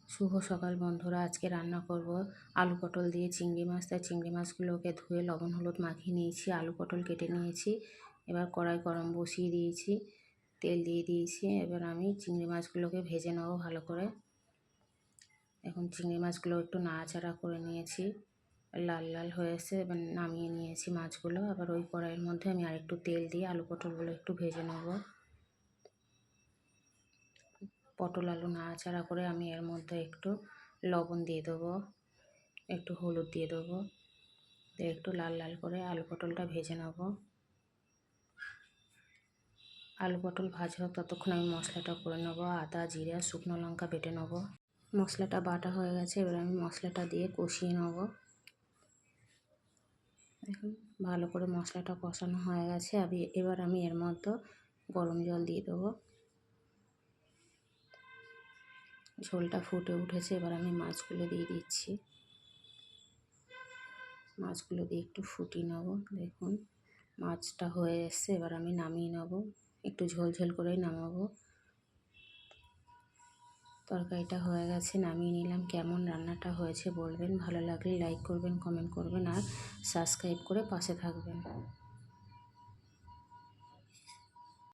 শুভ সকাল বন্ধুরা। আজকে রান্না করব আলু পটল দিয়ে চিংড়ি মাছ। তাই চিংড়ি মাছগুলোকে ধুয়ে লবণ হলুদ মাখিয়ে নিয়েছি, আলু পটল কেটে নিয়েছি। এবার কড়াই গরম বসিয়ে দিয়েছি, তেল দিয়ে দিয়েছি। এবার আমি চিংড়ি মাছগুলোকে ভেজে নেবো ভালো করে। এখন চিংড়ি মাছগুলো একটু নাড়াচাড়া করে নিয়েছি, লাল লাল হয়েছে। এবার নামিয়ে নিয়েছি মাছগুলো। আবার ওই কড়াইয়ের মধ্যে আমি আরেকটু তেল দিয়ে আলু পটলগুলো একটু ভেজে নেবো। পটল আলু নাড়াচাড়া করে আমি এর মধ্যে একটু লবণ দিয়ে দেবো, একটু হলুদ দিয়ে দেবো, একটু লাল লাল করে আলু পটলটা ভেজে নেব। আলু পটল ভাজা হোক ততক্ষণ আমি মশলাটা করে নেবো। আদা জিরা শুকনো লঙ্কা বেটে নেব। মশলাটা বাটা হয়ে গেছে, এবার আমি মশলাটা দিয়ে কষিয়ে নেব। দেখুন ভালো করে মশলাটা কষানো হয়ে গেছে। এবার আমি এর মধ্যে গরম জল দিয়ে দেবো। ঝোলটা ফুটে উঠেছে, এবার আমি মাছগুলো দিয়ে দিচ্ছি। মাছগুলো দিয়ে একটু ফুটিয়ে নেব। দেখুন মাছটা হয়ে এসছে, এবার আমি নামিয়ে নেব। একটু ঝোল ঝোল করেই নামাবো। তরকারিটা হয়ে গেছে, নামিয়ে নিলাম। কেমন রান্নাটা হয়েছে বলবেন, ভালো লাগলে লাইক করবেন, কমেন্ট করবেন আর সাবস্ক্রাইব করে পাশে থাকবেন।